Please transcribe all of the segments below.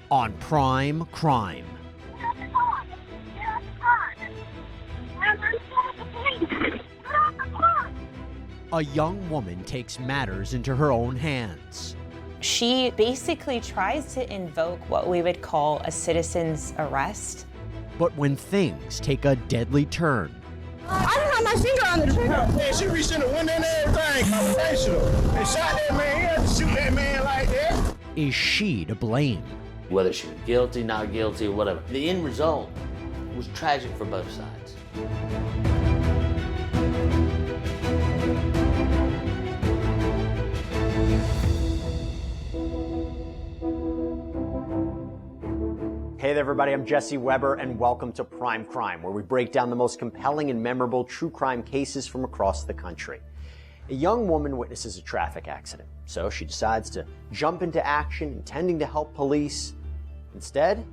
on Prime Crime. A young woman takes matters into her own hands. She basically tries to invoke what we would call a citizen's arrest. But when things take a deadly turn, I didn't have my finger on the trigger. Man, she reached in the window and everything. Confrontational. They shot that man. He had to shoot that man like that. is she to blame? Whether she was guilty, not guilty, or whatever. The end result was tragic for both sides. Hey there, everybody. I'm Jesse Weber, and welcome to Prime Crime, where we break down the most compelling and memorable true crime cases from across the country. A young woman witnesses a traffic accident, so she decides to jump into action, intending to help police. Instead,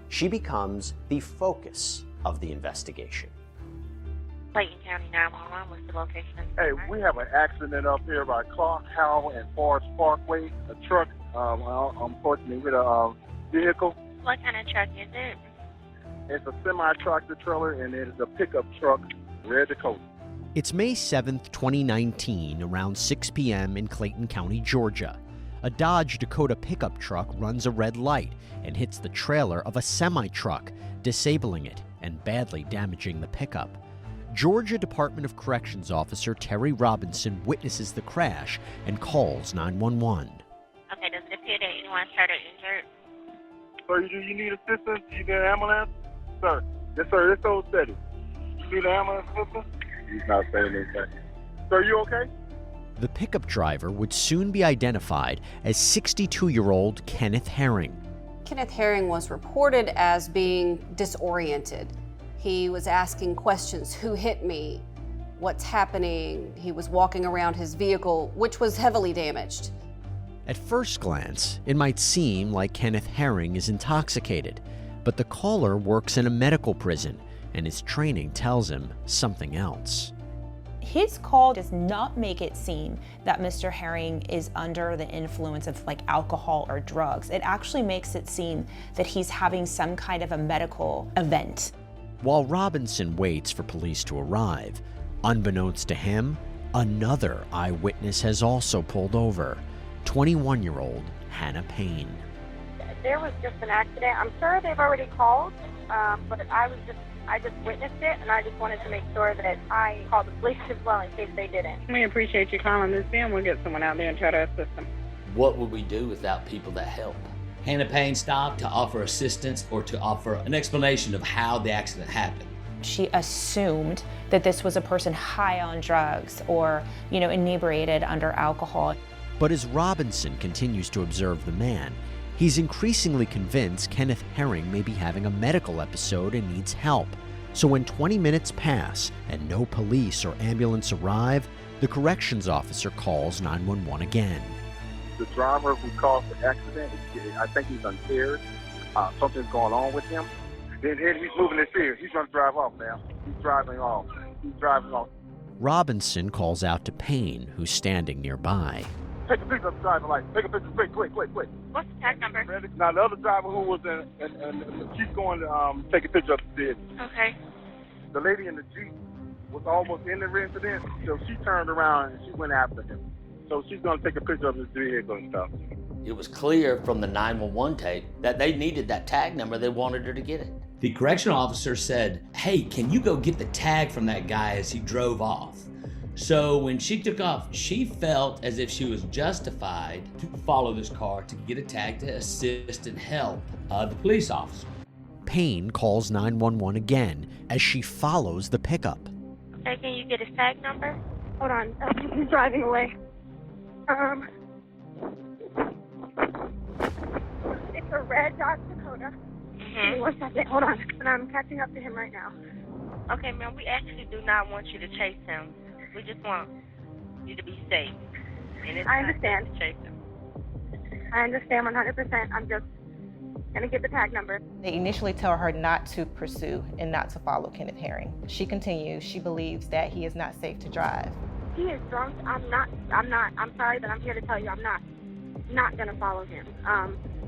she becomes the focus of the investigation. Payne County 911, what's the location? Hey, we have an accident up here by Clark, Howell, and Forest Parkway. A truck, unfortunately, with a vehicle. What kind of truck is it? It's a semi-tractor trailer, and it is a pickup truck, red Dakota. It's May 7th, 2019, around 6 p.m. in Clayton County, Georgia. A Dodge Dakota pickup truck runs a red light and hits the trailer of a semi-truck, disabling it and badly damaging the pickup. Georgia Department of Corrections officer Terry Robinson witnesses the crash and calls 911. Okay, does it appear that anyone's hurt or injured? Sir, do you need assistance? Do you need an ambulance? Sir. Yes, sir. It's so steady. You need an ambulance assistance? He's not saying anything. Sir, you okay? The pickup driver would soon be identified as 62-year-old Kenneth Herring. Kenneth Herring was reported as being disoriented. He was asking questions: who hit me? What's happening? He was walking around his vehicle, which was heavily damaged. At first glance, it might seem like Kenneth Herring is intoxicated, but the caller works in a medical prison, and his training tells him something else. His call does not make it seem that Mr. Herring is under the influence of alcohol or drugs. It actually makes it seem that he's having some kind of a medical event. While Robinson waits for police to arrive, unbeknownst to him, another eyewitness has also pulled over. 21-year-old Hannah Payne. There was just an accident. I'm sure they've already called, but I just witnessed it, and I just wanted to make sure that I called the police as well in case they didn't. We appreciate you calling this in. We'll get someone out there and try to assist them. What would we do without people that help? Hannah Payne stopped to offer assistance or to offer an explanation of how the accident happened. She assumed that this was a person high on drugs or, inebriated under alcohol. But as Robinson continues to observe the man, he's increasingly convinced Kenneth Herring may be having a medical episode and needs help. So when 20 minutes pass and no police or ambulance arrive, the corrections officer calls 911 again. The driver who caused the accident, I think he's impaired. Something's going on with him. Then he's moving his ear. He's going to drive off now. He's driving off. Robinson calls out to Payne, who's standing nearby. Take a picture of the driver license. Take a picture quick. What's the tag number? Now, the other driver who was in she's going to take a picture of the vehicle. Okay. The lady in the Jeep was almost in the incident, so she turned around and she went after him. So she's going to take a picture of his vehicle and stuff. It was clear from the 911 tape that they needed that tag number. They wanted her to get it. The correctional officer said, "Hey, can you go get the tag from that guy as he drove off?" So when she took off, she felt as if she was justified to follow this car to get a tag to assist and help the police officer. Payne calls 911 again as she follows the pickup. Okay, can you get his tag number? Hold on, he's driving away. It's a red Dodge Dakota. Give me 1 second, hold on. And I'm catching up to him right now. Okay, ma'am, we actually do not want you to chase him. We just want you to be safe. And it's I understand. not to chase him. I understand 100%. I'm just going to get the tag number. They initially tell her not to pursue and not to follow Kenneth Herring. She continues. She believes that he is not safe to drive. He is drunk. I'm sorry, but I'm here to tell you I'm not going to follow him.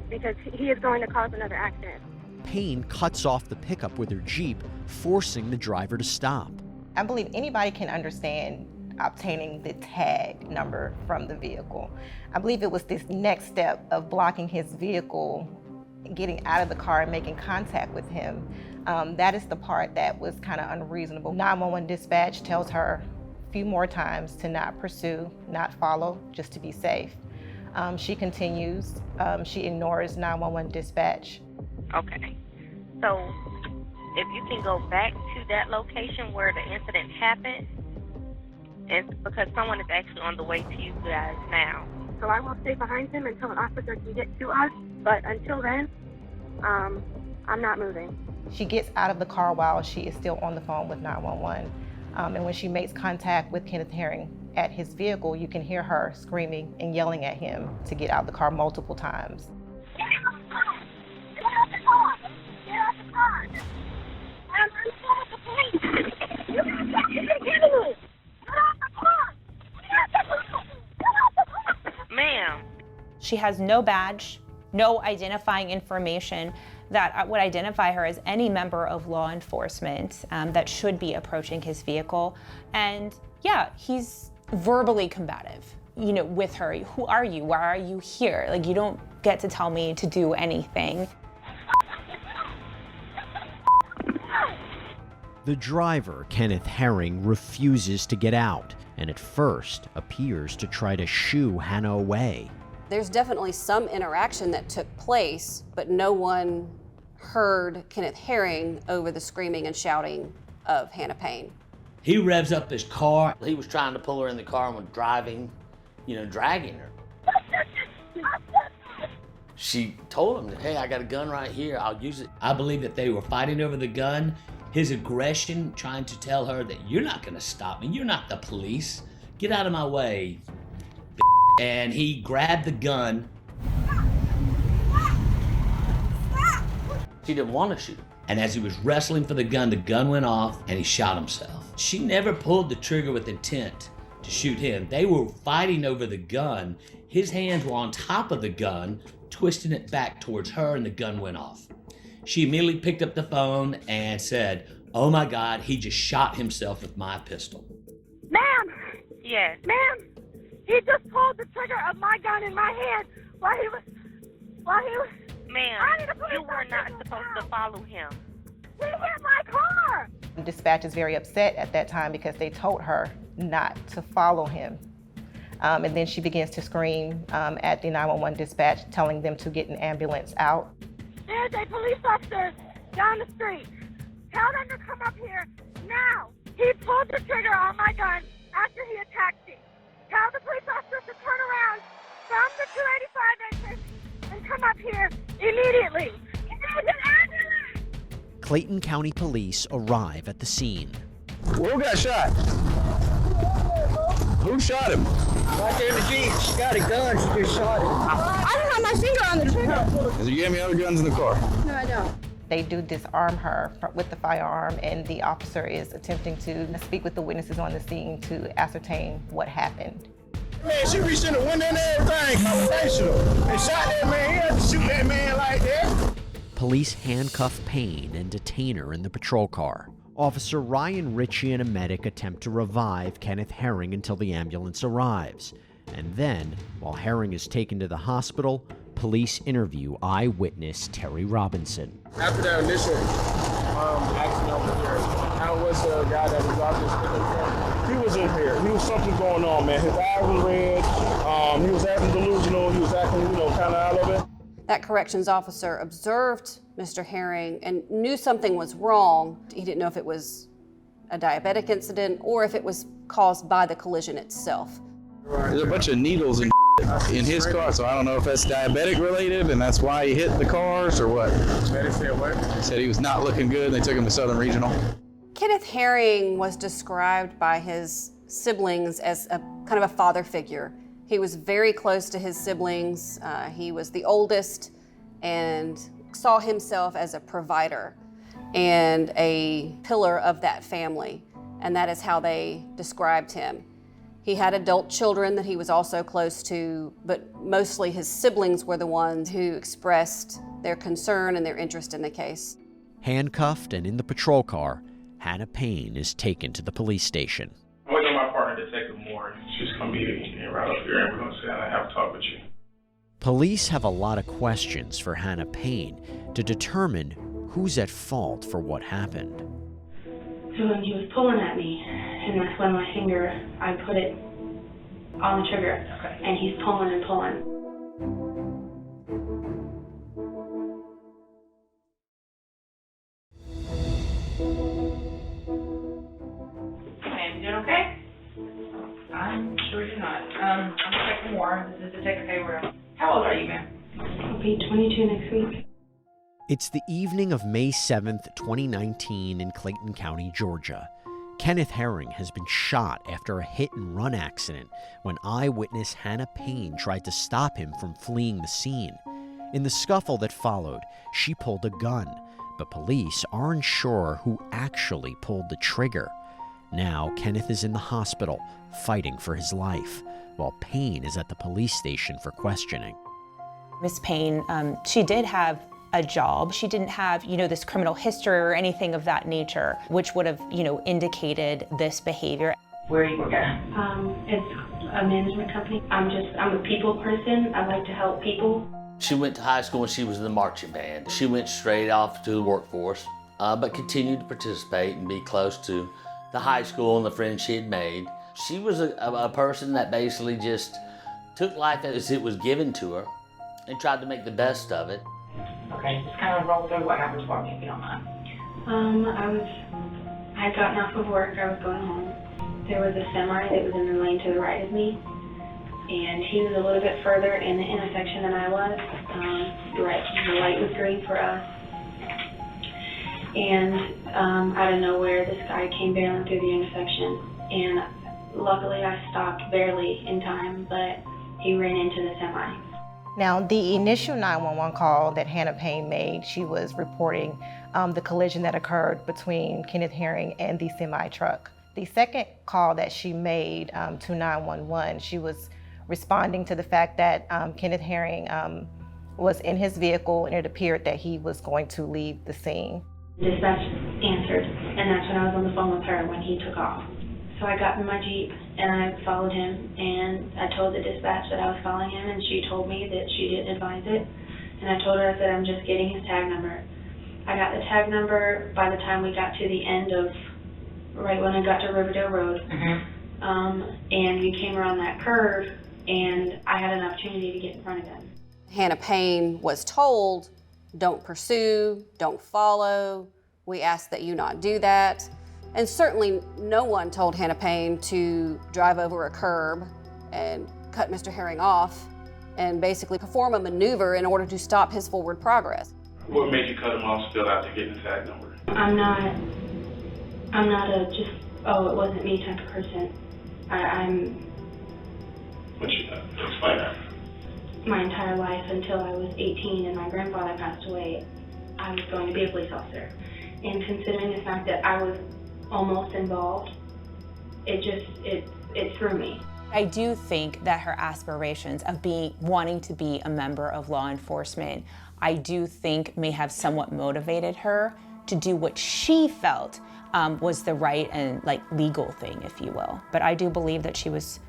because he is going to cause another accident. Payne cuts off the pickup with her Jeep, forcing the driver to stop. I believe anybody can understand obtaining the tag number from the vehicle. I believe it was this next step of blocking his vehicle, getting out of the car and making contact with him. That is the part that was kind of unreasonable. 911 dispatch tells her a few more times to not pursue, not follow, just to be safe. She continues. She ignores 911 dispatch. Okay. So if you can go back to that location where the incident happened, and because someone is actually on the way to you guys now. So I will stay behind him until an officer can get to us, but until then, I'm not moving. She gets out of the car while she is still on the phone with 911. And when she makes contact with Kenneth Herring at his vehicle, you can hear her screaming and yelling at him to get out of the car multiple times. Get out the car! Get out the car! I'm calling the police! You're kidding me! Ma'am. She has no badge, no identifying information that would identify her as any member of law enforcement that should be approaching his vehicle. And yeah, he's verbally combative, you know, with her. Who are you? Why are you here? Like, you don't get to tell me to do anything. The driver, Kenneth Herring, refuses to get out, and at first appears to try to shoo Hannah away. There's definitely some interaction that took place, but no one heard Kenneth Herring over the screaming and shouting of Hannah Payne. He revs up his car. He was trying to pull her in the car and was driving, dragging her. She told him, hey, I got a gun right here, I'll use it. I believe that they were fighting over the gun. His aggression, trying to tell her that you're not gonna stop me, you're not the police. Get out of my way. And he grabbed the gun. She didn't want to shoot him. And as he was wrestling for the gun went off and he shot himself. She never pulled the trigger with intent to shoot him. They were fighting over the gun. His hands were on top of the gun, twisting it back towards her, and the gun went off. She immediately picked up the phone and said, oh my God, he just shot himself with my pistol. Ma'am! Yes. Ma'am! He just pulled the trigger of my gun in my hand while he was... Ma'am, you were not supposed to follow him. He hit my car! Dispatch is very upset at that time because they told her not to follow him. And then she begins to scream at the 911 dispatch, telling them to get an ambulance out. There's a police officer down the street. Tell them to come up here now. He pulled the trigger on my gun after he attacked me. Tell the police officer to turn around from the 285 exit and come up here immediately. There's an ambulance! Clayton County Police arrive at the scene. Who got shot? Who shot him? Right there in the Jeep. She got a gun. She just shot him. I don't have my finger on the trigger. Is there any other guns in the car? No, I don't. They do disarm her with the firearm, and the officer is attempting to speak with the witnesses on the scene to ascertain what happened. Man, she reached in the window and everything, conversational. They shot that man. He had to shoot that man like that. Police handcuff Payne and detain her in the patrol car. Officer Ryan Ritchie and a medic attempt to revive Kenneth Herring until the ambulance arrives. And then, while Herring is taken to the hospital, police interview eyewitness Terry Robinson. After that initial accident over here, how was the guy that was out there? He was in here. He was something going on, man. His eyes was red. He was acting delusional. He was acting, kind of out of it. That corrections officer observed Mr. Herring and knew something was wrong. He didn't know if it was a diabetic incident or if it was caused by the collision itself. There's a bunch of needles in his car, so I don't know if that's diabetic related and that's why he hit the cars or what. He said he was not looking good. They took him to Southern Regional. Kenneth Herring was described by his siblings as a kind of a father figure. He was very close to his siblings. He was the oldest and saw himself as a provider and a pillar of that family, and that is how they described him. He had adult children that he was also close to, but mostly his siblings were the ones who expressed their concern and their interest in the case. Handcuffed and in the patrol car, Hannah Payne is taken to the police station. I'm waiting on my partner, Detective Moore. She's going to be right up here, and we're going to sit down and have a talk with you. Police have a lot of questions for Hannah Payne to determine who's at fault for what happened. So when he was pulling at me, and that's when my finger, I put it on the trigger, and he's pulling and pulling. Hey, you doing okay? I'm sure you're not. I'm Detective Moore. This is Detective Hayward. How old are you, ma'am? I'll be 22 next week. It's the evening of May 7th, 2019 in Clayton County, Georgia. Kenneth Herring has been shot after a hit-and-run accident when eyewitness Hannah Payne tried to stop him from fleeing the scene. In the scuffle that followed, she pulled a gun, but police aren't sure who actually pulled the trigger. Now, Kenneth is in the hospital, fighting for his life, while Payne is at the police station for questioning. Miss Payne, she did have a job. She didn't have, this criminal history or anything of that nature, which would have, indicated this behavior. Where are you working at? It's a management company. I'm a people person. I like to help people. She went to high school and she was in the marching band. She went straight off to the workforce, but continued to participate and be close to the high school and the friends she had made. She was a person that basically just took life as it was given to her and tried to make the best of it. Okay, just kind of roll through what happened for me, if you don't mind. I had gotten off of work. I was going home. There was a semi that was in the lane to the right of me, and he was a little bit further in the intersection than I was. The light was green for us, and out of nowhere, this guy came barreling through the intersection, and luckily I stopped barely in time, but he ran into the semi. Now, the initial 911 call that Hannah Payne made, she was reporting the collision that occurred between Kenneth Herring and the semi-truck. The second call that she made to 911, she was responding to the fact that Kenneth Herring was in his vehicle and it appeared that he was going to leave the scene. Dispatch answered, and that's when I was on the phone with her when he took off. So I got in my Jeep and I followed him, and I told the dispatch that I was following him, and she told me that she didn't advise it. And I told her, I said, I'm just getting his tag number. I got the tag number by the time we got to the end of, right when I got to Riverdale Road. And we came around that curve, and I had an opportunity to get in front of him. Hannah Payne was told, don't pursue, don't follow. We ask that you not do that. And certainly no one told Hannah Payne to drive over a curb and cut Mr. Herring off and basically perform a maneuver in order to stop his forward progress. What made you cut him off still after getting the tag number? I'm not a just, it wasn't me type of person. What you explain that? My entire life until I was 18 and my grandfather passed away, I was going to be a police officer. And considering the fact that I was almost involved, it threw me. I do think that her aspirations of wanting to be a member of law enforcement, I do think may have somewhat motivated her to do what she felt was the right and legal thing, if you will. But I do believe that she was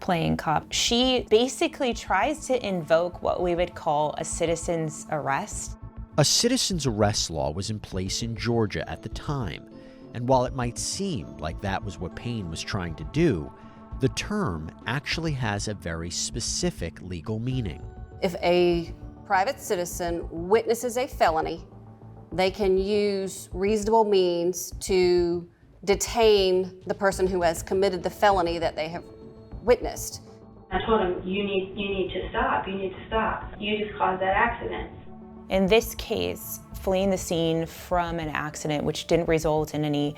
playing cop. She basically tries to invoke what we would call a citizen's arrest. A citizen's arrest law was in place in Georgia at the time. And while it might seem like that was what Payne was trying to do, the term actually has a very specific legal meaning. If a private citizen witnesses a felony, they can use reasonable means to detain the person who has committed the felony that they have witnessed. I told him, you need to stop, you need to stop. You just caused that accident. In this case, fleeing the scene from an accident which didn't result in any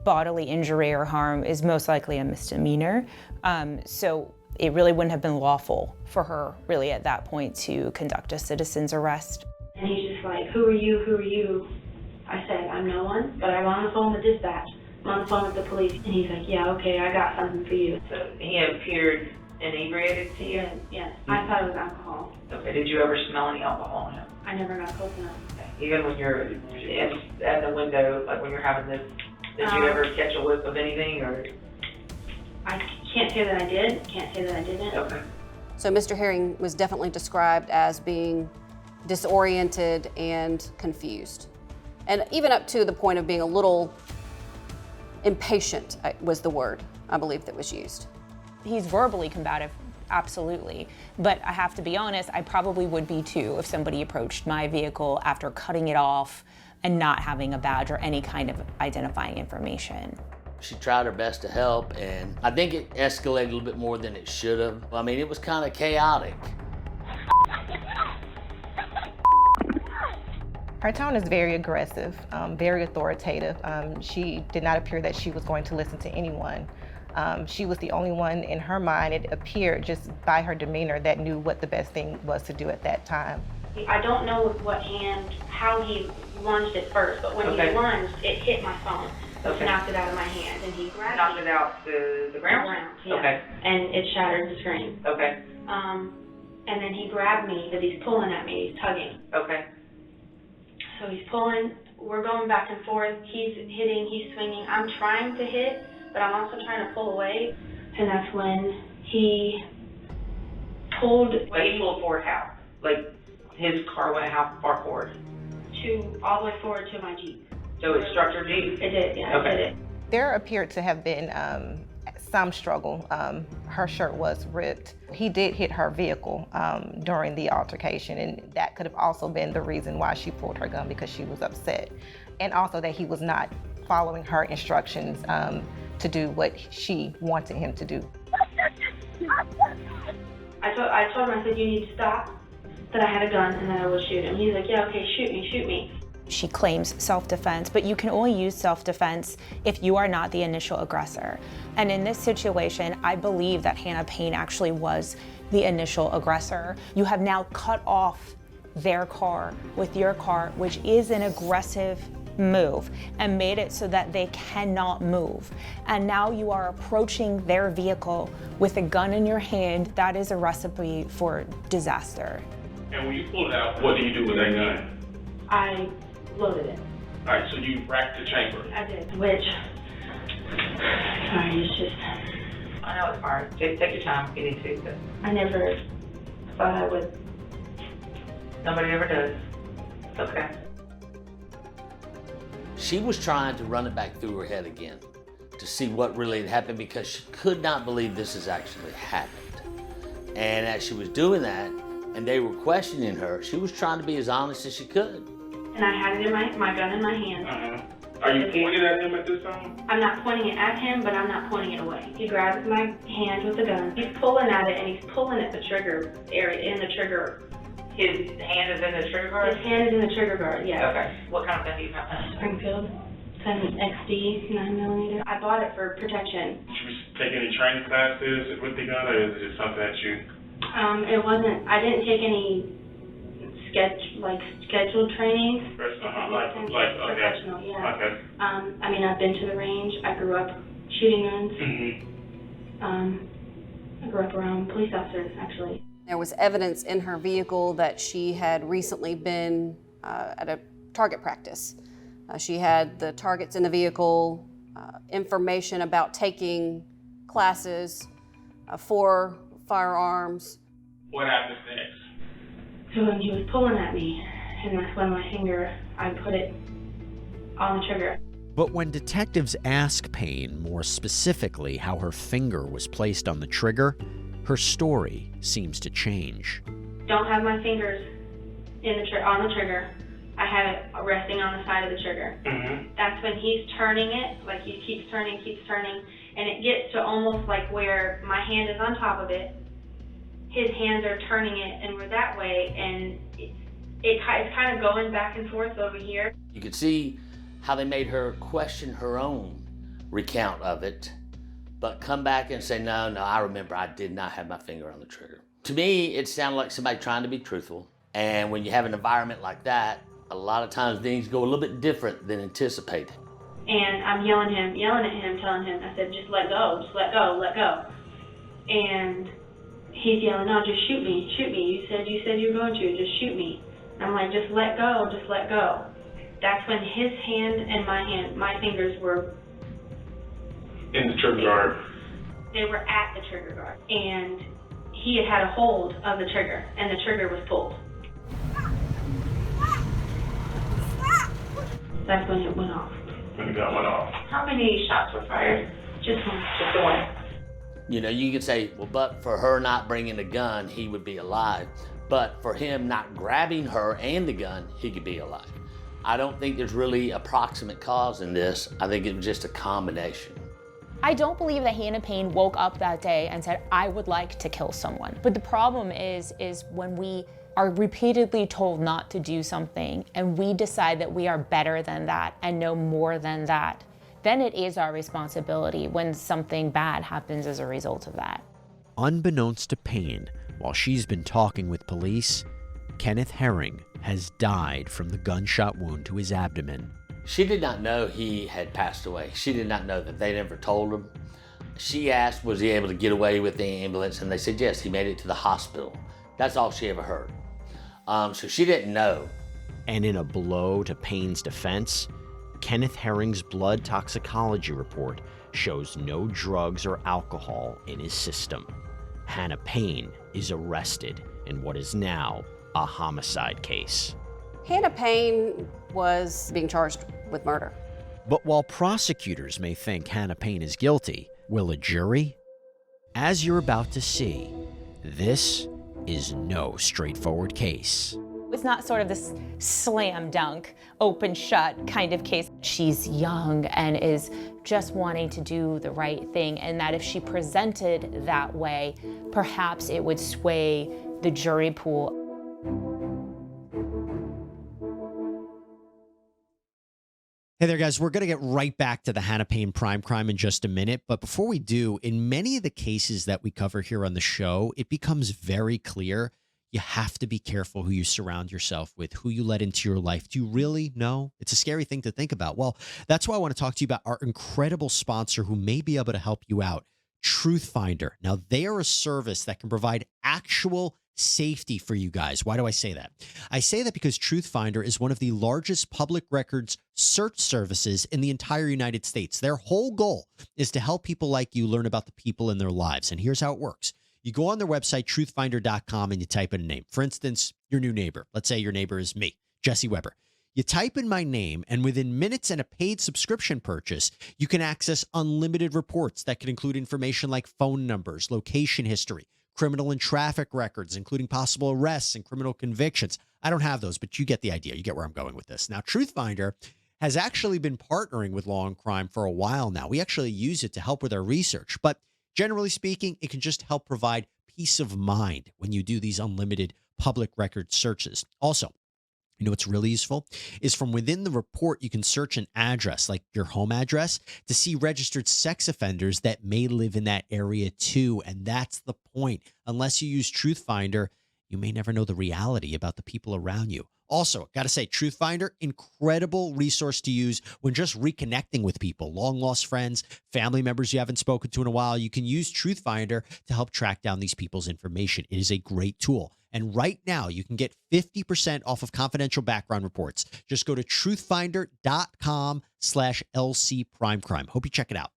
bodily injury or harm is most likely a misdemeanor. So it really wouldn't have been lawful for her really at that point to conduct a citizen's arrest. And he's just like, who are you, who are you? I said, I'm no one, but I'm on the phone with dispatch. I'm on the phone with the police, and he's like, yeah, okay, I got something for you. So he appeared inebriated to you? Yes. I thought it was alcohol. Okay, did you ever smell any alcohol on him? I never got close enough. Even when you're at the window, like when you're having this, did you ever catch a whiff of anything, or? I can't say that I did, can't say that I didn't. Okay. So Mr. Herring was definitely described as being disoriented and confused. And even up to the point of being a little impatient was the word, I believe, that was used. He's verbally combative, absolutely. But I have to be honest, I probably would be too if somebody approached my vehicle after cutting it off and not having a badge or any kind of identifying information. She tried her best to help, and I think it escalated a little bit more than it should have. I mean, it was kind of chaotic. Her tone is very aggressive, very authoritative. She did not appear that she was going to listen to anyone. She was the only one in her mind, it appeared just by her demeanor, that knew what the best thing was to do at that time. I don't know with what hand, how he lunged it first, but when he lunged, it hit my phone. So knocked it out of my hand, and he grabbed knocked it out to the ground? Yeah. Okay. And it shattered the screen. Okay. And then he grabbed me, because he's pulling at me, he's tugging. Okay. So he's pulling, we're going back and forth, he's hitting, he's swinging. I'm trying to hit, but I'm also trying to pull away. And that's when he pulled. Wait, he pulled forward how? Like, his car went how far forward? All the way forward to my Jeep. So it struck your Jeep? It did, yeah, okay. it did. There appeared to have been some struggle. Her shirt was ripped. He did hit her vehicle during the altercation, and that could have also been the reason why she pulled her gun, because she was upset. And also that he was not following her instructions to do what she wanted him to do. I told him, I said, you need to stop, that I had a gun and that I would shoot him. He's like, yeah, okay, shoot me, shoot me. She claims self-defense, but you can only use self-defense if you are not the initial aggressor. And in this situation, I believe that Hannah Payne actually was the initial aggressor. You have now cut off their car with your car, which is an aggressive move, and made it so that they cannot move. And now you are approaching their vehicle with a gun in your hand. That is a recipe for disaster. And when you pull it out, what do you do with that gun? I loaded it. All right, so you racked the chamber. I did, which, sorry, it's just. I know it's hard. Take your time if you need to, but I never thought I would. Nobody ever does. It's okay. She was trying to run it back through her head again to see what really had happened, because she could not believe this has actually happened. And as she was doing that, and they were questioning her, she was trying to be as honest as she could. And I had it in my gun in my hand. Are you pointing at him at this time? I'm not pointing it at him, but I'm not pointing it away. He grabs my hand with the gun. He's pulling at it, and he's pulling at the trigger area, in the trigger. His hand is in the trigger guard? His hand is in the trigger guard, yes. Okay. What kind of gun do you have? Springfield 7XD 9mm. I bought it for protection. Did you take any training classes with the gun, or is it something that you? It wasn't. I didn't take any scheduled trainings. Professional, yeah. Okay. I mean, I've been to the range. I grew up shooting guns. I grew up around police officers, actually. There was evidence in her vehicle that she had recently been at a target practice. She had the targets in the vehicle, information about taking classes for firearms. What happened next? So when he was pulling at me, and that's when my finger, I put it on the trigger. But when detectives ask Payne more specifically how her finger was placed on the trigger, her story seems to change. Don't have my fingers on the trigger. I have it resting on the side of the trigger. That's when he's turning it, like he keeps turning, and it gets to almost like where my hand is on top of it. His hands are turning it, and we're that way, and it's kind of going back and forth over here. You could see how they made her question her own recount of it, but come back and say, no, I remember I did not have my finger on the trigger. To me, it sounded like somebody trying to be truthful. And when you have an environment like that, a lot of times things go a little bit different than anticipated. And I'm yelling at him, telling him, I said, just let go, let go. And he's yelling, no, just shoot me. You said you were going to, just shoot me. And I'm like, just let go. That's when his hand and my fingers were In the trigger guard. They were at the trigger guard. And he had a hold of the trigger, and the trigger was pulled. That's when it went off. When the gun went off. How many shots were fired? Just one. Just the one. You know, you could say, well, but for her not bringing the gun, he would be alive. But for him not grabbing her and the gun, he could be alive. I don't think there's really a proximate cause in this. I think it was just a combination. I don't believe that Hannah Payne woke up that day and said, I would like to kill someone. But the problem is when we are repeatedly told not to do something and we decide that we are better than that and know more than that, then it is our responsibility when something bad happens as a result of that. Unbeknownst to Payne, while she's been talking with police, Kenneth Herring has died from the gunshot wound to his abdomen. She did not know he had passed away. She did not know that. They never told him. She asked, was he able to get away with the ambulance? And they said, yes, he made it to the hospital. That's all she ever heard. So she didn't know. And in a blow to Payne's defense, Kenneth Herring's blood toxicology report shows no drugs or alcohol in his system. Hannah Payne is arrested in what is now a homicide case. Hannah Payne was being charged with murder. But while prosecutors may think Hannah Payne is guilty, will a jury? As you're about to see, this is no straightforward case. It's not sort of this slam dunk, open shut kind of case. She's young and is just wanting to do the right thing, and that if she presented that way, perhaps it would sway the jury pool. Hey there, guys. We're going to get right back to the Hannah Payne prime crime in just a minute. But before we do, in many of the cases that we cover here on the show, it becomes very clear you have to be careful who you surround yourself with, who you let into your life. Do you really know? It's a scary thing to think about. Well, that's why I want to talk to you about our incredible sponsor who may be able to help you out, Truth Finder. Now, they are a service that can provide actual safety for you guys. Why do I say that? I say that because Truth Finder is one of the largest public records search services in the entire United States. Their whole goal is to help people like you learn about the people in their lives. And here's how it works. You go on their website, truthfinder.com, and you type in a name. For instance, your new neighbor. Let's say your neighbor is me, Jesse Weber. You type in my name, and within minutes and a paid subscription purchase, you can access unlimited reports that can include information like phone numbers, location history, criminal and traffic records, including possible arrests and criminal convictions. I don't have those, but you get the idea. You get where I'm going with this. Now, Truth Finder has actually been partnering with Law&Crime for a while now. We actually use it to help with our research, but generally speaking, it can just help provide peace of mind when you do these unlimited public record searches. Also, you know what's really useful is from within the report, you can search an address, like your home address, to see registered sex offenders that may live in that area too. And that's the point. Unless you use Truth Finder, you may never know the reality about the people around you. Also, got to say, Truth Finder, incredible resource to use when just reconnecting with people, long lost friends, family members you haven't spoken to in a while. You can use Truth Finder to help track down these people's information. It is a great tool. And right now, you can get 50% off of confidential background reports. Just go to truthfinder.com/LCPrimeCrime. Hope you check it out.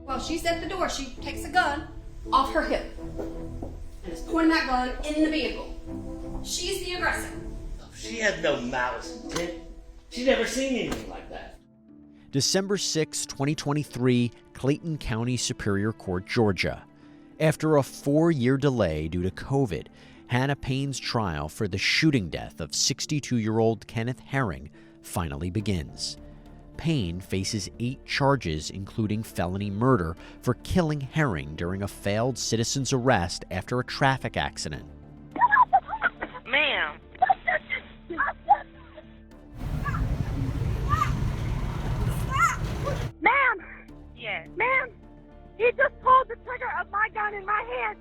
Well, she's at the door. She takes a gun off her hip and is pointing that gun in the vehicle. She's the aggressor. She has no malice intent. She's never seen anything like that. December 6, 2023, Clayton County Superior Court, Georgia. After a 4-year delay due to COVID, Hannah Payne's trial for the shooting death of 62-year-old Kenneth Herring finally begins. Payne faces 8 charges, including felony murder, for killing Herring during a failed citizen's arrest after a traffic accident. Ma'am. Ma'am! Yes. Ma'am! He just pulled the trigger of my gun in my hand!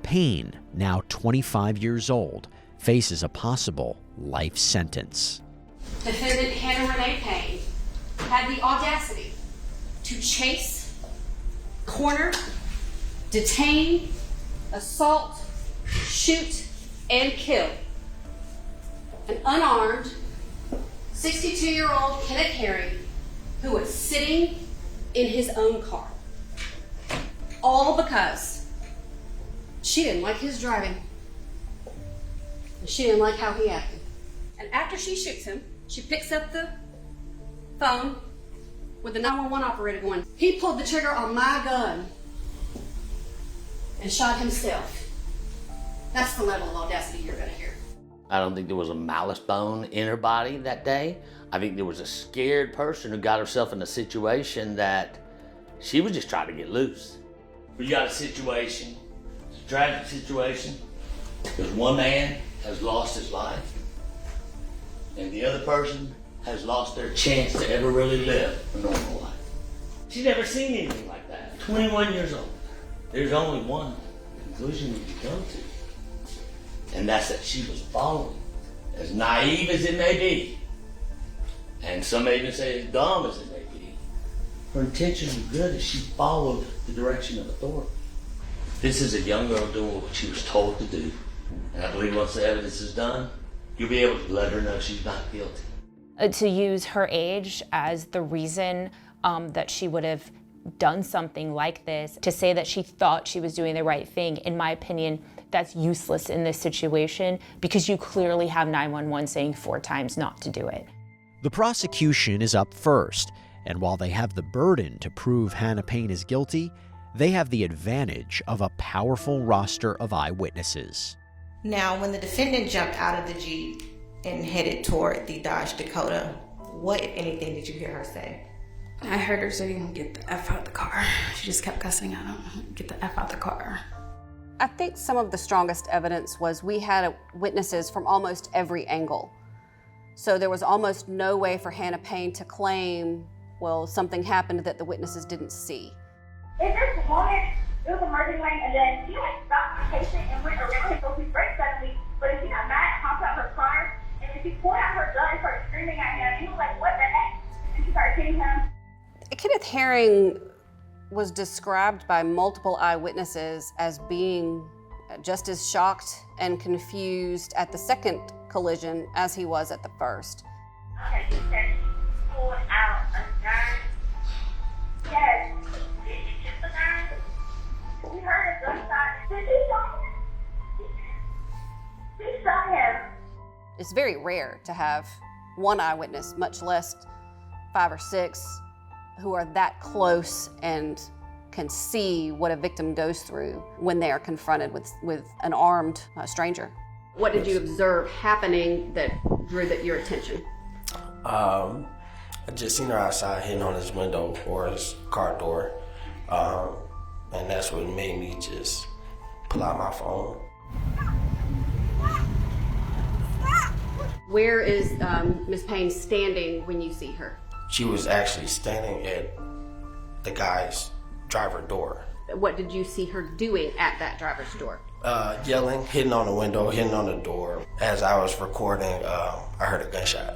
Payne, now 25 years old, faces a possible life sentence. defendant Hannah Renee Payne had the audacity to chase, corner, detain, assault, shoot, and kill an unarmed 62-year-old Kenneth Herring who was sitting in his own car. All because she didn't like his driving. And she didn't like how he acted. And after she shoots him, she picks up the phone with the 911 operator going, "He pulled the trigger on my gun and shot himself." That's the level of audacity you're gonna hear. I don't think there was a malice bone in her body that day. I think there was a scared person who got herself in a situation that she was just trying to get loose. We got a situation, it's a tragic situation, because one man has lost his life and the other person has lost their chance to ever really live a normal life. She's never seen anything like that. 21 years old. There's only one conclusion we can go to, and that's that she was following. As naive as it may be, and some may even say as dumb as it may be, her intentions were good as she followed the direction of authority. This is a young girl doing what she was told to do, and I believe once the evidence is done, you'll be able to let her know she's not guilty. To use her age as the reason that she would have done something like this, to say that she thought she was doing the right thing, in my opinion, that's useless in this situation because you clearly have 911 saying 4 times not to do it. The prosecution is up first, and while they have the burden to prove Hannah Payne is guilty, they have the advantage of a powerful roster of eyewitnesses. Now, when the defendant jumped out of the Jeep and headed toward the Dodge Dakota, what, if anything, did you hear her say? I heard her say, "Get the F out the car." She just kept cussing at him, "Get the F out the car." I think some of the strongest evidence was we had witnesses from almost every angle. So there was almost no way for Hannah Payne to claim, well, something happened that the witnesses didn't see. In this moment, it was a merging lane, and then she stopped the patient and went around him, so he braked suddenly. But if she got mad, hopped out her car, and then she pulled out her gun and started screaming at him. He was like, "What the heck?" And she started hitting him. Kenneth Herring was described by multiple eyewitnesses as being just as shocked and confused at the second collision as he was at the first. Okay, she said she pulled out a gun. Yes. Did she get the gun? We heard a gunshot. Did she shot him? She shot him. It's very rare to have one eyewitness, much less 5 or 6, who are that close and can see what a victim goes through when they are confronted with an armed stranger. What did you observe happening that drew your attention? I just seen her outside hitting on his window or his car door, and that's what made me just pull out my phone. Where is Ms. Payne standing when you see her? She was actually standing at the guy's driver door. What did you see her doing at that driver's door? Yelling, hitting on the window, hitting on the door. As I was recording, I heard a gunshot.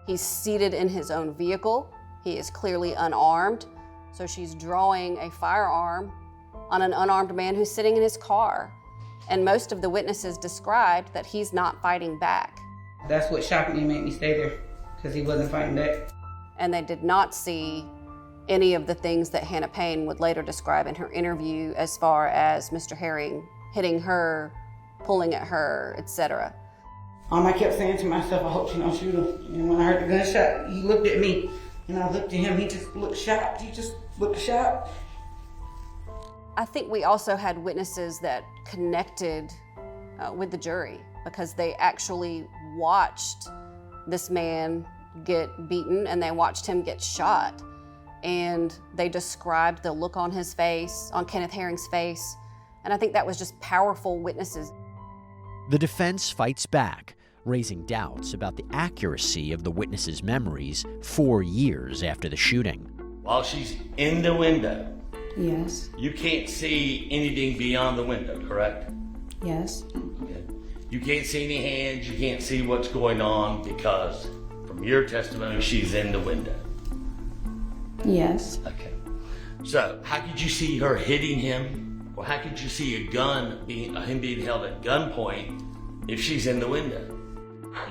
He's seated in his own vehicle. He is clearly unarmed. So she's drawing a firearm on an unarmed man who's sitting in his car. And most of the witnesses described that he's not fighting back. That's what shocked me and made me stay there, because he wasn't fighting back. And they did not see any of the things that Hannah Payne would later describe in her interview as far as Mr. Herring hitting her, pulling at her, etc. I kept saying to myself, I hope she don't shoot him. And when I heard the gunshot, he looked at me, and I looked at him, he just looked shocked. He just looked shocked. I think we also had witnesses that connected with the jury because they actually watched this man get beaten and they watched him get shot. And they described the look on his face, on Kenneth Herring's face. And I think that was just powerful witnesses. The defense fights back, raising doubts about the accuracy of the witnesses' memories 4 years after the shooting. While she's in the window, Yes. you can't see anything beyond the window, correct? Yes. Okay. You can't see any hands, you can't see what's going on because from From your testimony, she's in the window. Yes. Okay. So, how could you see her hitting him? Or how could you see him being held at gunpoint if she's in the window?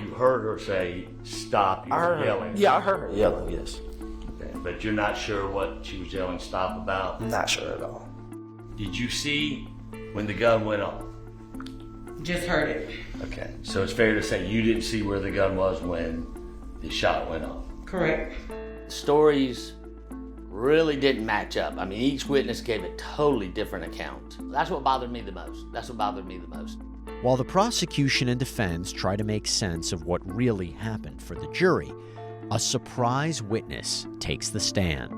You heard her say, stop, you were yelling. Yeah, I heard her yelling, yes. Okay, but you're not sure what she was yelling stop about? Not sure at all. Did you see when the gun went off? Just heard it. Okay, so it's fair to say you didn't see where the gun was when the shot went off? Correct. Stories really didn't match up. I mean, each witness gave a totally different account. That's what bothered me the most. While the prosecution and defense try to make sense of what really happened for the jury, a surprise witness takes the stand.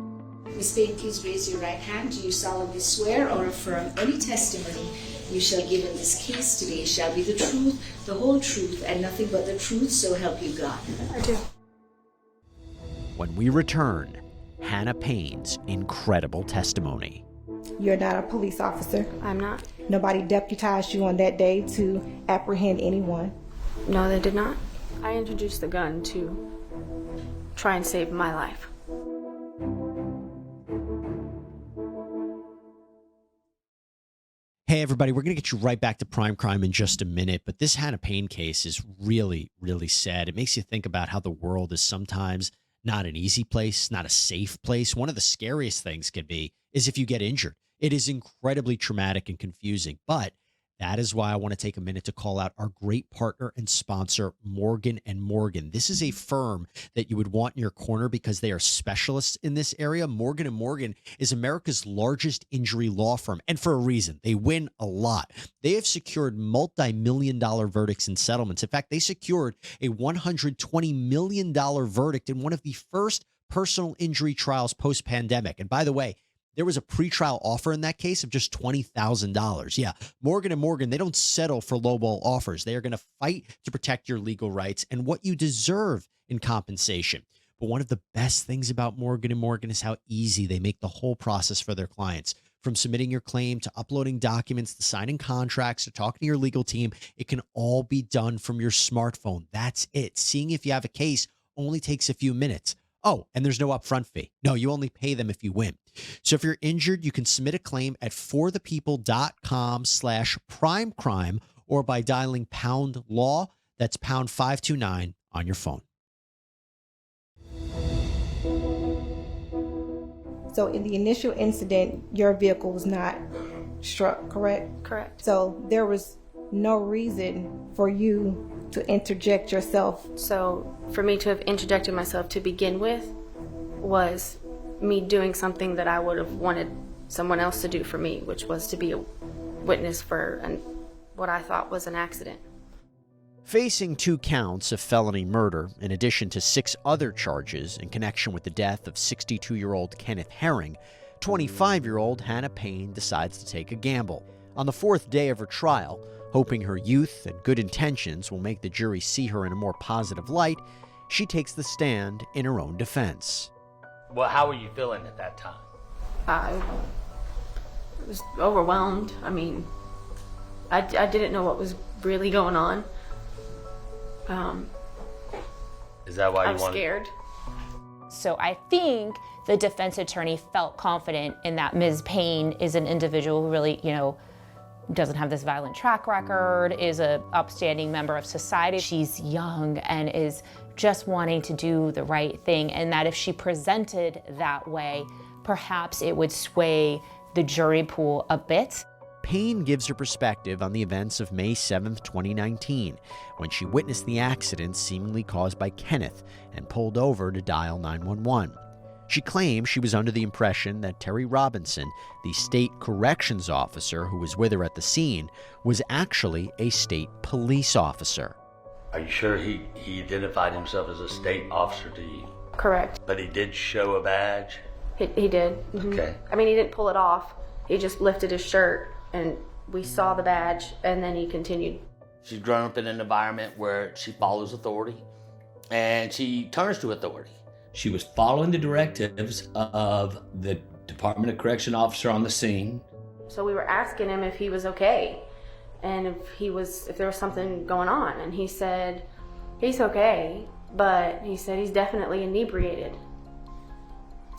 Ms. Payne, please raise your right hand. Do you solemnly swear or affirm any testimony you shall give in this case today shall be the truth, the whole truth, and nothing but the truth, so help you God? I do. When we return, Hannah Payne's incredible testimony. You're not a police officer. I'm not. Nobody deputized you on that day to apprehend anyone. No, they did not. I introduced the gun to try and save my life. Hey, everybody, we're going to get you right back to Prime Crime in just a minute, but this Hannah Payne case is really, really sad. It makes you think about how the world is sometimes not an easy place, not a safe place. One of the scariest things can be is if you get injured. It is incredibly traumatic and confusing, but that is why I want to take a minute to call out our great partner and sponsor, Morgan & Morgan. This is a firm that you would want in your corner because they are specialists in this area. Morgan & Morgan is America's largest injury law firm, and for a reason. They win a lot. They have secured multi-million-dollar verdicts and settlements. In fact, they secured a $120 million verdict in one of the first personal injury trials post-pandemic. And by the way, there was a pretrial offer in that case of just $20,000. Yeah, Morgan & Morgan, they don't settle for lowball offers. They are going to fight to protect your legal rights and what you deserve in compensation. But one of the best things about Morgan & Morgan is how easy they make the whole process for their clients. From submitting your claim to uploading documents to signing contracts to talking to your legal team, it can all be done from your smartphone. That's it. Seeing if you have a case only takes a few minutes. Oh, and there's no upfront fee. No, you only pay them if you win. So if you're injured, you can submit a claim at forthepeople.com/primecrime or by dialing #law. That's #529 on your phone. So in the initial incident, your vehicle was not struck, correct? Correct. So there was no reason for you to interject yourself. So for me to have interjected myself to begin with was me doing something that I would have wanted someone else to do for me, which was to be a witness for what I thought was an accident. Facing 2 counts of felony murder, in addition to 6 other charges in connection with the death of 62-year-old Kenneth Herring, 25-year-old Hannah Payne decides to take a gamble. On the 4th day of her trial, hoping her youth and good intentions will make the jury see her in a more positive light, she takes the stand in her own defense. Well, how were you feeling at that time? I was overwhelmed. I mean, I didn't know what was really going on. Is that why you I was scared. So I think the defense attorney felt confident in that Ms. Payne is an individual who really, doesn't have this violent track record, is a upstanding member of society. She's young and is just wanting to do the right thing, and that if she presented that way, perhaps it would sway the jury pool a bit. Payne gives her perspective on the events of May 7th, 2019, when she witnessed the accident seemingly caused by Kenneth and pulled over to dial 911. She claims she was under the impression that Terry Robinson, the state corrections officer who was with her at the scene, was actually a state police officer. Are you sure he identified himself as a state officer to you? Correct. But he did show a badge? He did. Mm-hmm. Okay. I mean, he didn't pull it off. He just lifted his shirt and we saw the badge and then he continued. She's grown up in an environment where she follows authority and she turns to authority. She was following the directives of the Department of Correction officer on the scene. So we were asking him if he was okay and if there was something going on, and he said he's okay. but he said he's definitely inebriated.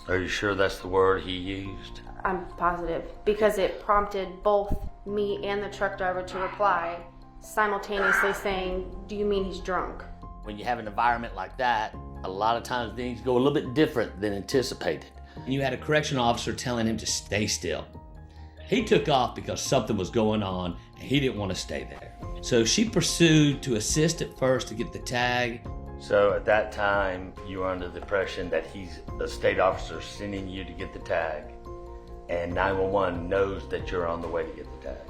Are you sure that's the word he used? I'm positive, because it prompted both me and the truck driver to reply, simultaneously saying, "Do you mean he's drunk?" When you have an environment like that, a lot of times things go a little bit different than anticipated. You had a correctional officer telling him to stay still. He took off because something was going on and he didn't want to stay there. So she pursued to assist at first to get the tag. So at that time, you were under the impression that he's a state officer sending you to get the tag, and 911 knows that you're on the way to get the tag.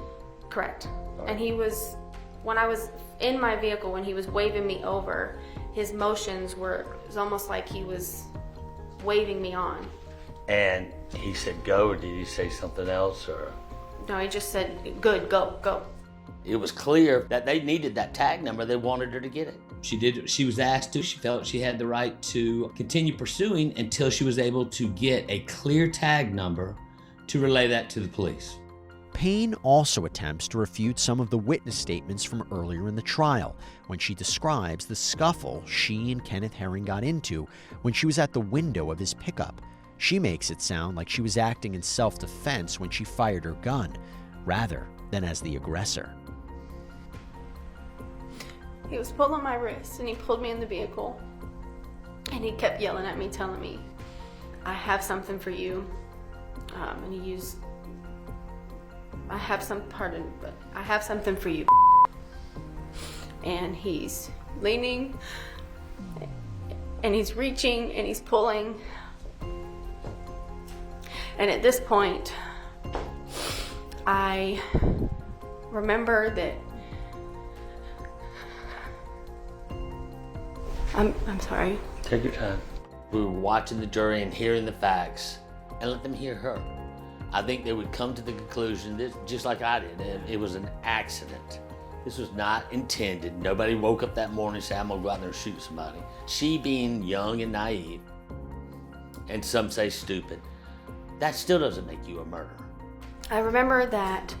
Correct. And he was, when I was in my vehicle, when he was waving me over, his motions were, it was almost like he was waving me on. And he said go, or did he say something else? Or No, he just said, "Good, go, go." It was clear that they needed that tag number. They wanted her to get it. She did. She was asked to. She felt she had the right to continue pursuing until she was able to get a clear tag number to relay that to the police. Payne also attempts to refute some of the witness statements from earlier in the trial when she describes the scuffle she and Kenneth Herring got into when she was at the window of his pickup. She makes it sound like she was acting in self-defense when she fired her gun, rather than as the aggressor. He was pulling my wrist and he pulled me in the vehicle and he kept yelling at me, telling me, "I have something for you." And he used, I have something for you. And he's leaning and he's reaching and he's pulling. And at this point, I remember that I'm sorry. Take your time. We were watching the jury and hearing the facts and let them hear her. I think they would come to the conclusion that, just like I did, it was an accident. This was not intended. Nobody woke up that morning and said, "I'm gonna go out there and shoot somebody." She, being young and naive, and some say stupid, that still doesn't make you a murderer. I remember that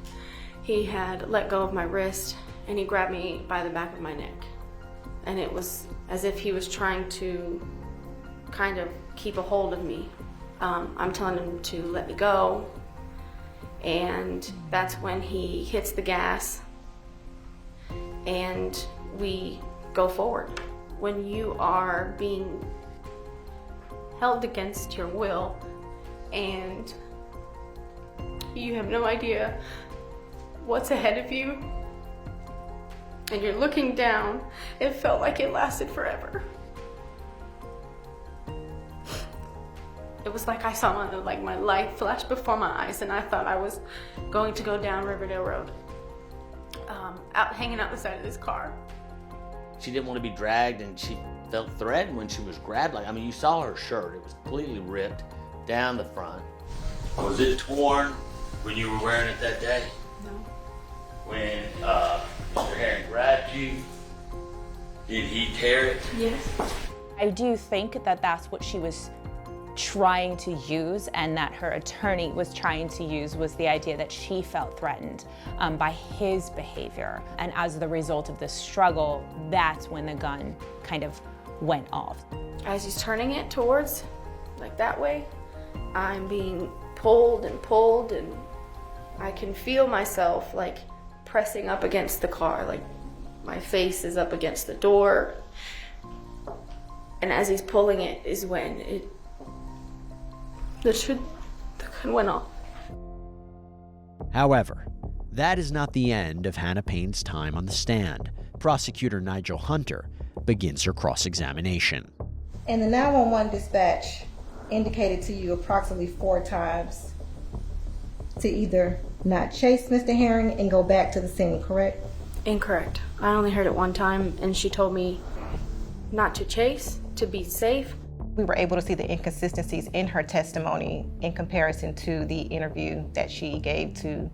he had let go of my wrist and he grabbed me by the back of my neck. And it was as if he was trying to kind of keep a hold of me. I'm telling him to let me go. And that's when he hits the gas and we go forward. When you are being held against your will and you have no idea what's ahead of you, and you're looking down, it felt like it lasted forever. It was like I saw my life flash before my eyes, and I thought I was going to go down Riverdale Road, hanging out the side of this car. She didn't want to be dragged, and she felt threatened when she was grabbed. You saw her shirt. It was completely ripped down the front. Was it torn when you were wearing it that day? No. When Mr. Herring grabbed you, did he tear it? Yes. I do think that that's what she was trying to use, and that her attorney was trying to use, was the idea that she felt threatened by his behavior. And as the result of this struggle, that's when the gun kind of went off. As he's turning it towards, like that way, I'm being pulled and pulled, and I can feel myself like pressing up against the car, like my face is up against the door. And as he's pulling it is when the gun went off. However, that is not the end of Hannah Payne's time on the stand. Prosecutor Nigel Hunter begins her cross-examination. And the 911 dispatch indicated to you approximately 4 times to either not chase Mr. Herring and go back to the scene, correct? Incorrect. I only heard it one time, and she told me not to chase, to be safe. We were able to see the inconsistencies in her testimony in comparison to the interview that she gave to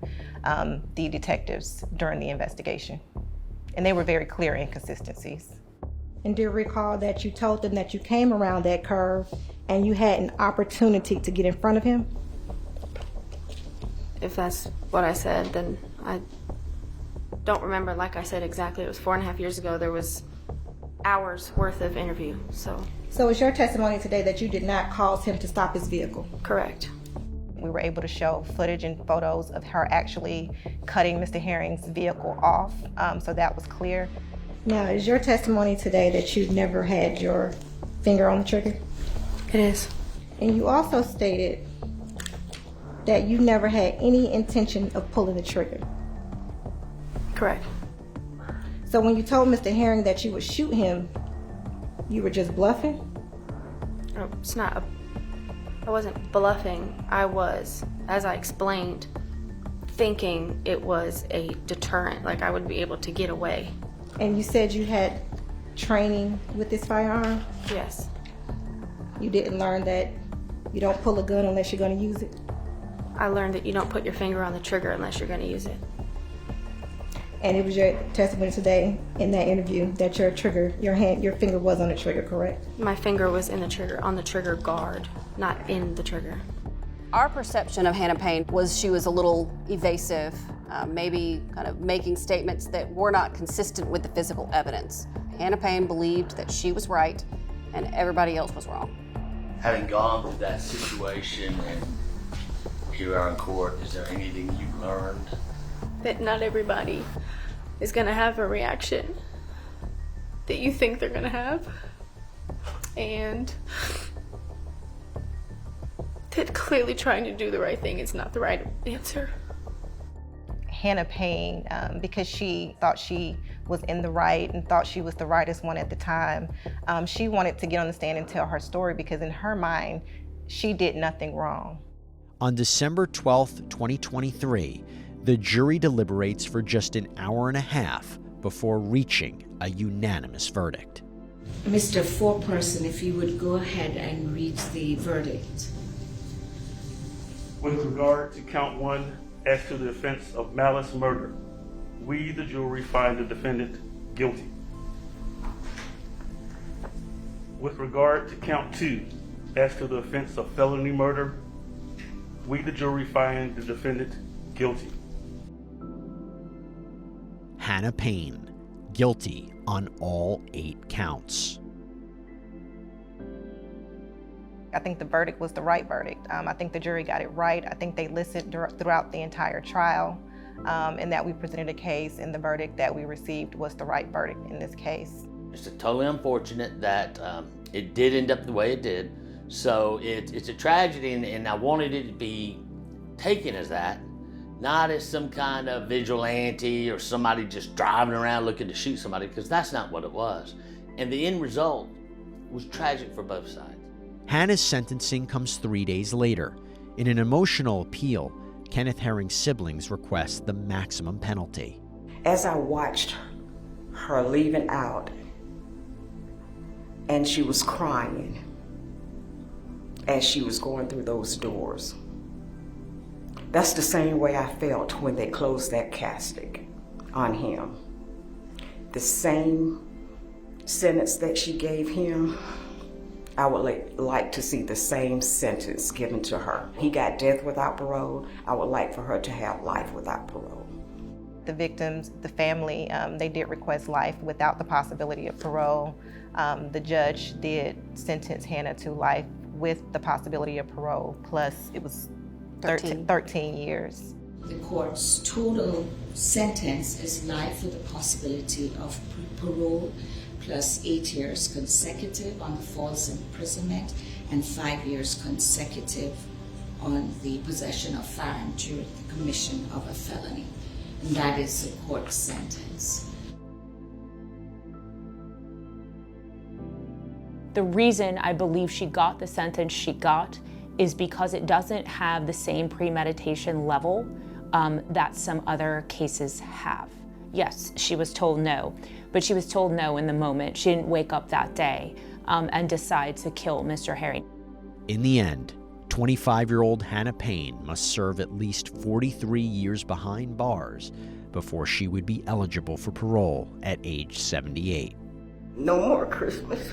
the detectives during the investigation. And they were very clear inconsistencies. And do you recall that you told them that you came around that curve and you had an opportunity to get in front of him? If that's what I said, then I don't remember. Like I said, exactly. It was 4.5 years ago. There was hours worth of interview. So it's your testimony today that you did not cause him to stop his vehicle? Correct. We were able to show footage and photos of her actually cutting Mr. Herring's vehicle off, so that was clear. Now, is your testimony today that you've never had your finger on the trigger? It is. And you also stated that you never had any intention of pulling the trigger. Correct. So when you told Mr. Herring that you would shoot him, you were just bluffing? No, I wasn't bluffing. I was, as I explained, thinking it was a deterrent, like I would be able to get away. And you said you had training with this firearm? Yes. You didn't learn that you don't pull a gun unless you're going to use it? I learned that you don't put your finger on the trigger unless you're going to use it. And it was your testimony today in that interview that your finger was on the trigger, correct? My finger was in the trigger, on the trigger guard, not in the trigger. Our perception of Hannah Payne was she was a little evasive, maybe kind of making statements that were not consistent with the physical evidence. Hannah Payne believed that she was right and everybody else was wrong. Having gone through that situation and here we are in court, is there anything you've learned? That not everybody is going to have a reaction that you think they're going to have. And that clearly trying to do the right thing is not the right answer. Hannah Payne, because she thought she was in the right and thought she was the rightest one at the time, she wanted to get on the stand and tell her story because in her mind, she did nothing wrong. On December 12th, 2023, the jury deliberates for just an hour and a half before reaching a unanimous verdict. Mr. Foreperson, if you would go ahead and read the verdict. With regard to count 1, as to the offense of malice murder, we, the jury, find the defendant guilty. With regard to count 2, as to the offense of felony murder, we, the jury, find the defendant guilty. Hannah Payne, guilty on all 8 counts. I think the verdict was the right verdict. I think the jury got it right. I think they listened throughout the entire trial, and that we presented a case, and the verdict that we received was the right verdict in this case. It's totally unfortunate that it did end up the way it did. So it's a tragedy, and I wanted it to be taken as that, not as some kind of vigilante or somebody just driving around looking to shoot somebody, because that's not what it was. And the end result was tragic for both sides. Hannah's sentencing comes 3 days later. In an emotional appeal, Kenneth Herring's siblings request the maximum penalty. As I watched her leaving out, and she was crying as she was going through those doors, that's the same way I felt when they closed that casket on him. The same sentence that she gave him, I would like to see the same sentence given to her. He got death without parole. I would like for her to have life without parole. The victims, the family, they did request life without the possibility of parole. The judge did sentence Hannah to life with the possibility of parole, plus it was 13 years. The court's total sentence is life with the possibility of parole, plus 8 years consecutive on the false imprisonment and 5 years consecutive on the possession of firearm during the commission of a felony. And that is the court's sentence. The reason I believe she got the sentence she got is because it doesn't have the same premeditation level that some other cases have. Yes, she was told no, but she was told no in the moment. She didn't wake up that day and decide to kill Mr. Herring. In the end, 25-year-old Hannah Payne must serve at least 43 years behind bars before she would be eligible for parole at age 78. No more Christmas,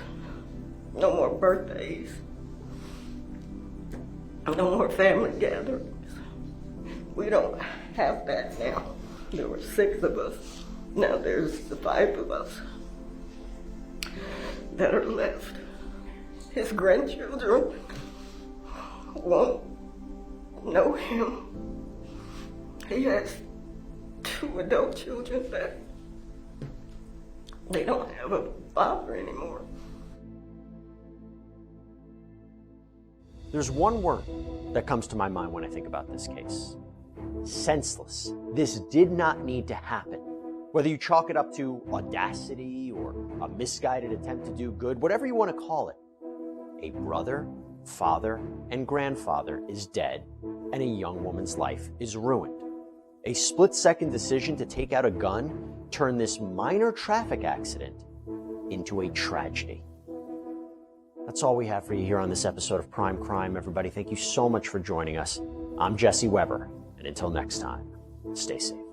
no more birthdays, no more family gatherings. We don't have that now. There were 6 of us. Now there's the 5 of us. that are left. His grandchildren won't know him. He has 2 adult children that they don't have a father anymore. There's one word that comes to my mind when I think about this case. Senseless. This did not need to happen. Whether you chalk it up to audacity or a misguided attempt to do good, whatever you want to call it, a brother, father, and grandfather is dead, and a young woman's life is ruined. A split-second decision to take out a gun turned this minor traffic accident into a tragedy. That's all we have for you here on this episode of Prime Crime, everybody. Thank you so much for joining us. I'm Jesse Weber, and until next time, stay safe.